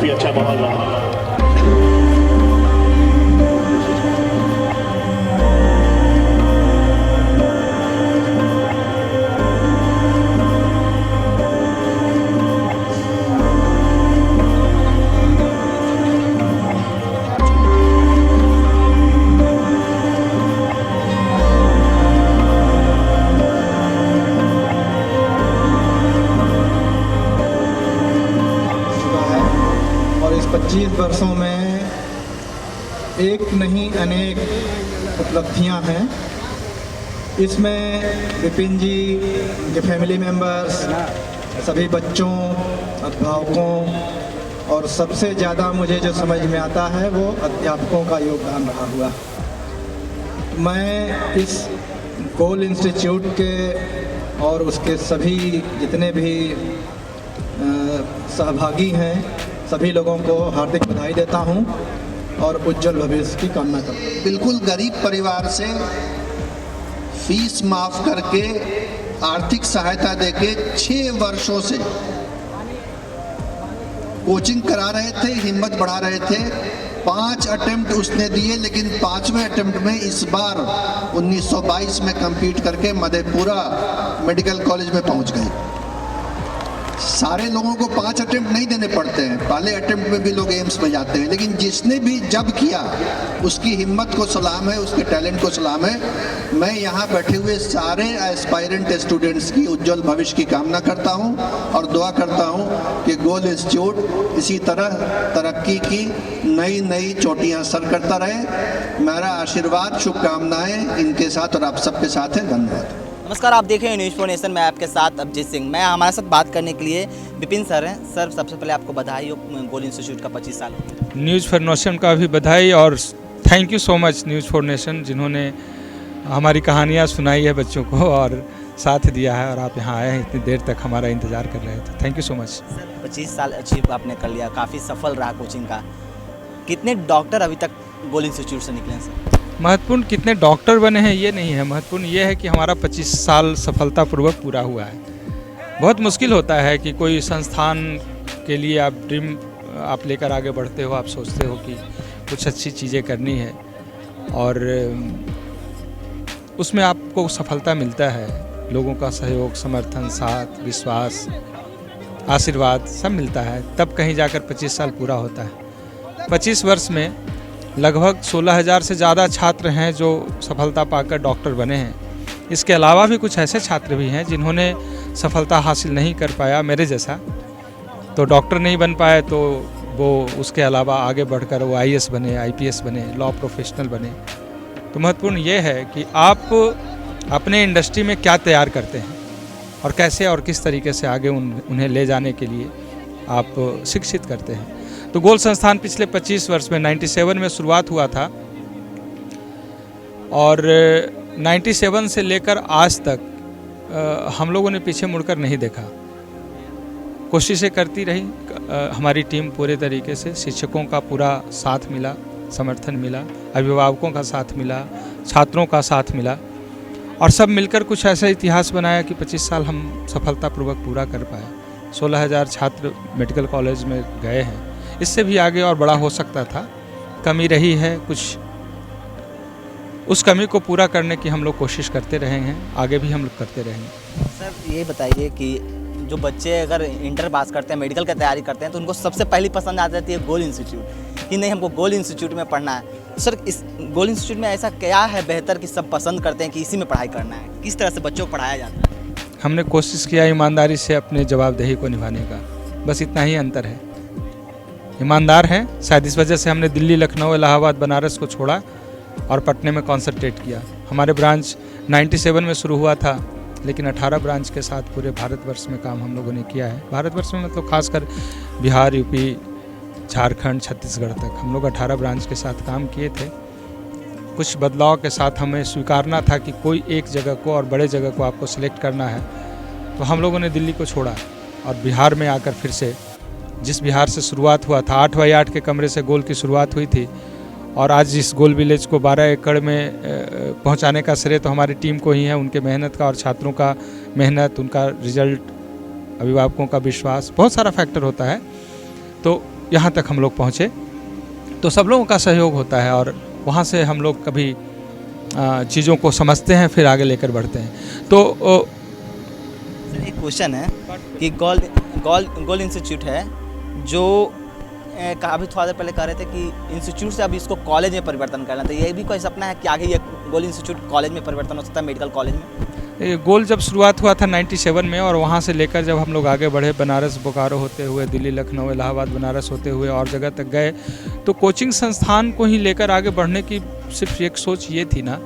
काफी अच्छा माहौल रहा। और इस 25 वर्षों में एक नहीं अनेक उपलब्धियां हैं। इसमें विपिन जी के फैमिली मेंबर्स, सभी बच्चों, अभिभावकों और सबसे ज़्यादा मुझे जो समझ में आता है वो अध्यापकों का योगदान रहा हुआ। मैं इस गोल इंस्टीट्यूट के और उसके सभी जितने भी सहभागी हैं सभी लोगों को हार्दिक बधाई देता हूं और उज्जवल भविष्य की कामना करता हूं। बिल्कुल गरीब परिवार से फीस माफ करके आर्थिक सहायता देके 6 वर्षों से कोचिंग करा रहे थे, हिम्मत बढ़ा रहे थे। 5 अटेम्प्ट उसने दिए, लेकिन 5वें अटेम्प्ट में इस बार 1922 में कंपीट करके मधेपुरा मेडिकल कॉलेज में पहुंच गए। सारे लोगों को 5 अटेम्प्ट नहीं देने पड़ते हैं, पहले अटेम्प्ट में भी लोग एम्स में जाते हैं, लेकिन जिसने भी जब किया उसकी हिम्मत को सलाम है, उसके टैलेंट को सलाम है। मैं यहाँ बैठे हुए सारे एस्पायरेंट स्टूडेंट्स की उज्जवल भविष्य की कामना करता हूँ और दुआ करता हूँ कि गोल इंस्टीट्यूट इसी तरह तरक्की की नई नई चोटियाँ सर करता रहे। मेरा आशीर्वाद, शुभकामनाएं इनके साथ और आप सबके साथ है। धन्यवाद। नमस्कार, आप देख रहे हैं न्यूज़ फॉर नेशन। मैं आपके साथ अभिजीत सिंह। मैं हमारे साथ बात करने के लिए विपिन सर हैं। सर, सबसे पहले आपको बधाई हो, गोल इंस्टीट्यूट का 25 साल हो गया। न्यूज़ फॉर नेशन का भी बधाई और thank you so much news for nation, जिन्होंने हमारी कहानियाँ सुनाई है बच्चों को और साथ दिया है, और आप यहाँ आए हैं, इतनी देर तक हमारा इंतज़ार कर रहे थे। Thank you so much. Sir, 25 साल अचीव आपने कर लिया, काफ़ी सफल रहा कोचिंग का। कितने डॉक्टर अभी तक गोल इंस्टीट्यूट से निकले हैं सर? महत्वपूर्ण कितने डॉक्टर बने हैं ये नहीं है, महत्वपूर्ण ये है कि हमारा 25 साल सफलतापूर्वक पूरा हुआ है। बहुत मुश्किल होता है कि कोई संस्थान के लिए आप ड्रीम आप लेकर आगे बढ़ते हो, आप सोचते हो कि कुछ अच्छी चीज़ें करनी है और उसमें आपको सफलता मिलता है। लोगों का सहयोग, समर्थन, साथ, विश्वास, आशीर्वाद सब मिलता है, तब कहीं जाकर 25 साल पूरा होता है। 25 वर्ष में लगभग 16,000 से ज़्यादा छात्र हैं जो सफलता पाकर डॉक्टर बने हैं। इसके अलावा भी कुछ ऐसे छात्र भी हैं जिन्होंने सफलता हासिल नहीं कर पाया, मेरे जैसा, तो डॉक्टर नहीं बन पाए, तो वो उसके अलावा आगे बढ़कर वो IAS बने, IPS बने, लॉ प्रोफेशनल बने। तो महत्वपूर्ण ये है कि आप अपने इंडस्ट्री में क्या तैयार करते हैं और कैसे और किस तरीके से आगे उन्हें ले जाने के लिए आप शिक्षित करते हैं। तो गोल संस्थान पिछले 25 वर्ष में 97 में शुरुआत हुआ था और 97 से लेकर आज तक हम लोगों ने पीछे मुड़कर नहीं देखा। कोशिशें करती रही हमारी टीम पूरे तरीके से। शिक्षकों का पूरा साथ मिला, समर्थन मिला, अभिभावकों का साथ मिला, छात्रों का साथ मिला और सब मिलकर कुछ ऐसा इतिहास बनाया कि 25 साल हम सफलतापूर्वक पूरा कर पाए। 16,000 छात्र मेडिकल कॉलेज में गए हैं। इससे भी आगे और बड़ा हो सकता था, कमी रही है कुछ, उस कमी को पूरा करने की हम लोग कोशिश करते रहे हैं, आगे भी हम लोग करते रहेंगे। सर, ये बताइए कि जो बच्चे अगर इंटर पास करते हैं, मेडिकल की तैयारी करते हैं, तो उनको सबसे पहली पसंद आ जाती है गोल इंस्टीट्यूट, कि नहीं हमको गोल इंस्टीट्यूट में पढ़ना है। सर, इस गोल इंस्टीट्यूट में ऐसा क्या है बेहतर कि सब पसंद करते हैं कि इसी में पढ़ाई करना है? किस तरह से बच्चों को पढ़ाया जाता है? हमने कोशिश किया ईमानदारी से अपने जवाबदेही को निभाने का, बस इतना ही अंतर है। ईमानदार हैं, शायद इस वजह से हमने दिल्ली, लखनऊ, इलाहाबाद, बनारस को छोड़ा और पटने में कॉन्सनट्रेट किया। हमारे ब्रांच 97 में शुरू हुआ था, लेकिन 18 ब्रांच के साथ पूरे भारतवर्ष में काम हम लोगों ने किया है। भारतवर्ष में मतलब खासकर बिहार, यूपी, झारखंड, छत्तीसगढ़ तक हम लोग 18 ब्रांच के साथ काम किए थे। कुछ बदलाव के साथ हमें स्वीकारना था कि कोई एक जगह को और बड़े जगह को आपको सिलेक्ट करना है, तो हम लोगों ने दिल्ली को छोड़ा और बिहार में आकर फिर से, जिस बिहार से शुरुआत हुआ था, 8x8 के कमरे से गोल की शुरुआत हुई थी और आज इस गोल विलेज को 12 एकड़ में पहुंचाने का श्रेय तो हमारी टीम को ही है, उनके मेहनत का और छात्रों का मेहनत, उनका रिजल्ट, अभिभावकों का विश्वास, बहुत सारा फैक्टर होता है। तो यहाँ तक हम लोग पहुँचे। तो सब लोगों का सहयोग होता है और वहाँ से हम लोग कभी चीज़ों को समझते हैं, फिर आगे लेकर बढ़ते हैं। तो सर एक क्वेश्चन है कि गोल इंस्टीट्यूट है जो अभी थोड़ा देर पहले कह रहे थे कि इंस्टीट्यूट से अभी इसको कॉलेज में परिवर्तन करना, तो ये भी कोई सपना है कि आगे ये गोल इंस्टीट्यूट कॉलेज में परिवर्तन हो सकता है, मेडिकल कॉलेज में? ये गोल जब शुरुआत हुआ था 97 में, और वहाँ से लेकर जब हम लोग आगे बढ़े, बनारस बोकारो होते हुए दिल्ली लखनऊ इलाहाबाद बनारस होते हुए और जगह तक गए, तो कोचिंग संस्थान को ही लेकर आगे बढ़ने की सिर्फ एक सोच ये थी ना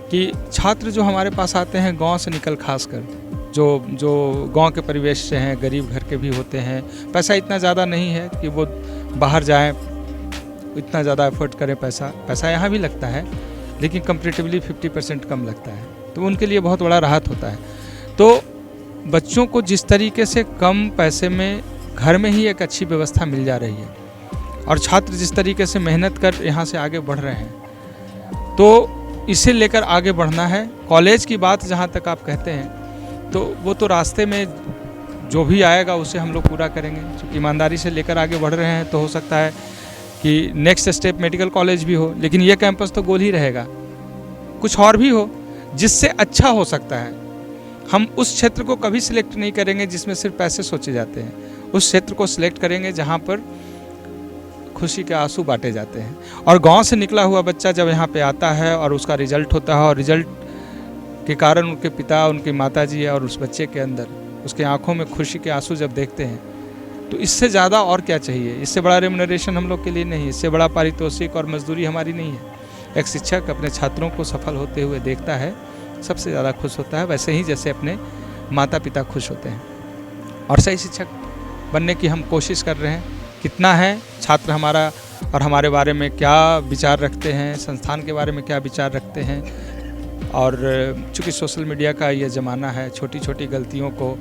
कि छात्र जो हमारे पास आते हैं गांव से निकल, खासकर जो गांव के परिवेश से हैं, गरीब घर के भी होते हैं, पैसा इतना ज़्यादा नहीं है कि वो बाहर जाएं, इतना ज़्यादा एफर्ट करें, पैसा यहाँ भी लगता है लेकिन कंपैरेटिवली 50% कम लगता है, तो उनके लिए बहुत बड़ा राहत होता है। तो बच्चों को जिस तरीके से कम पैसे में घर में ही एक अच्छी व्यवस्था मिल जा रही है और छात्र जिस तरीके से मेहनत कर यहाँ से आगे बढ़ रहे हैं, तो इसे लेकर आगे बढ़ना है। कॉलेज की बात जहाँ तक आप कहते हैं, तो वो तो रास्ते में जो भी आएगा उसे हम लोग पूरा करेंगे, क्योंकि ईमानदारी से लेकर आगे बढ़ रहे हैं। तो हो सकता है कि नेक्स्ट स्टेप मेडिकल कॉलेज भी हो, लेकिन ये कैंपस तो गोल ही रहेगा, कुछ और भी हो जिससे अच्छा हो सकता है। हम उस क्षेत्र को कभी सिलेक्ट नहीं करेंगे जिसमें सिर्फ पैसे सोचे जाते हैं, उस क्षेत्र को सिलेक्ट करेंगे जहाँ पर खुशी के आंसू बांटे जाते हैं। और गांव से निकला हुआ बच्चा जब यहाँ पे आता है और उसका रिजल्ट होता है, और रिजल्ट के कारण उनके पिता, उनकी माताजी और उस बच्चे के अंदर, उसके आंखों में खुशी के आंसू जब देखते हैं, तो इससे ज़्यादा और क्या चाहिए? इससे बड़ा रेम्युनरेशन हम लोग के लिए नहीं, इससे बड़ा पारितोषिक और मजदूरी हमारी नहीं है। एक शिक्षक अपने छात्रों को सफल होते हुए देखता है, सबसे ज़्यादा खुश होता है, वैसे ही जैसे अपने माता पिता खुश होते हैं। और सही शिक्षक बनने की हम कोशिश कर रहे हैं। कितना है छात्र हमारा और हमारे बारे में क्या विचार रखते हैं, संस्थान के बारे में क्या विचार रखते हैं, और चूँकि सोशल मीडिया का ये ज़माना है, छोटी छोटी गलतियों को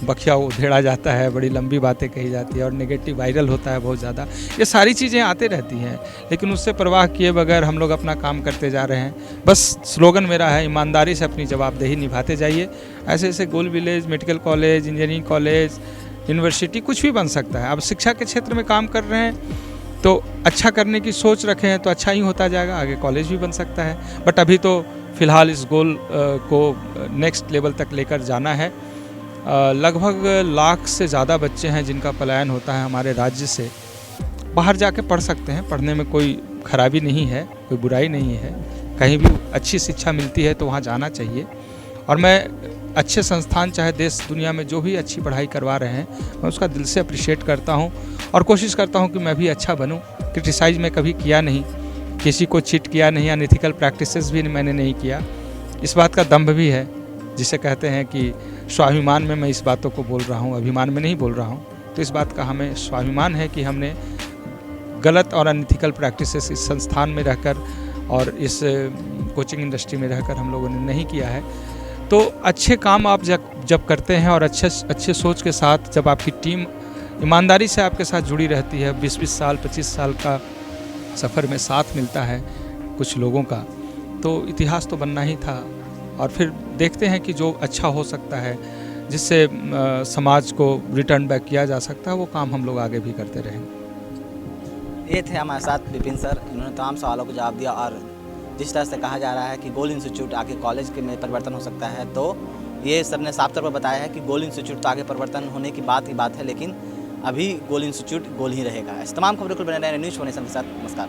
बखिया उधेड़ा जाता है, बड़ी लंबी बातें कही जाती है और नेगेटिव वायरल होता है बहुत ज़्यादा। ये सारी चीज़ें आते रहती हैं, लेकिन उससे परवाह किए बगैर हम लोग अपना काम करते जा रहे हैं। बस स्लोगन मेरा है, ईमानदारी से अपनी जवाबदेही निभाते जाइए। ऐसे ऐसे गोल village, medical college, engineering college, university कुछ भी बन सकता है। अब शिक्षा के क्षेत्र में काम कर रहे हैं तो अच्छा करने की सोच रखे हैं तो अच्छा ही होता जाएगा, आगे कॉलेज भी बन सकता है। बट अभी तो फ़िलहाल इस गोल को नेक्स्ट लेवल तक लेकर जाना है। लगभग 1 लाख से ज़्यादा बच्चे हैं जिनका पलायन होता है हमारे राज्य से। बाहर जाके पढ़ सकते हैं, पढ़ने में कोई खराबी नहीं है, कोई बुराई नहीं है। कहीं भी अच्छी शिक्षा मिलती है तो वहाँ जाना चाहिए। और मैं अच्छे संस्थान, चाहे देश दुनिया में जो भी अच्छी पढ़ाई करवा रहे हैं, मैं उसका दिल से अप्रिशिएट करता हूँ और कोशिश करता हूँ कि मैं भी अच्छा बनूँ। क्रिटिसाइज़ मैं कभी किया नहीं, किसी को चीट किया नहीं, अनएथिकल प्रैक्टिसेस भी मैंने नहीं किया। इस बात का दम्भ भी है, जिसे कहते हैं कि स्वाभिमान में मैं इस बातों को बोल रहा हूँ, अभिमान में नहीं बोल रहा हूँ। तो इस बात का हमें स्वाभिमान है कि हमने गलत और अनएथिकल प्रैक्टिसेस इस संस्थान में रहकर और इस कोचिंग इंडस्ट्री में रहकर हम लोगों ने नहीं किया है। तो अच्छे काम आप जब करते हैं और अच्छे सोच के साथ, जब आपकी टीम ईमानदारी से आपके साथ जुड़ी रहती है, 20-20 साल 25 साल का सफ़र में साथ मिलता है कुछ लोगों का, तो इतिहास तो बनना ही था। और फिर देखते हैं कि जो अच्छा हो सकता है, जिससे समाज को रिटर्न बैक किया जा सकता है, वो काम हम लोग आगे भी करते रहेंगे। ये थे हमारे साथ विपिन सर, इन्होंने तमाम सवालों को जवाब दिया। और जिस तरह से कहा जा रहा है कि गोल इंस्टीट्यूट आगे कॉलेज के में परिवर्तन हो सकता है, तो ये सर ने साफ तौर पर बताया है कि गोल इंस्टीट्यूट तो आगे परिवर्तन होने की बात ही बात है, लेकिन अभी गोल इंस्टीट्यूट गोल ही रहेगा। इस तमाम खबरों को बने रहने न्यूज़ 24 के साथ। नमस्कार।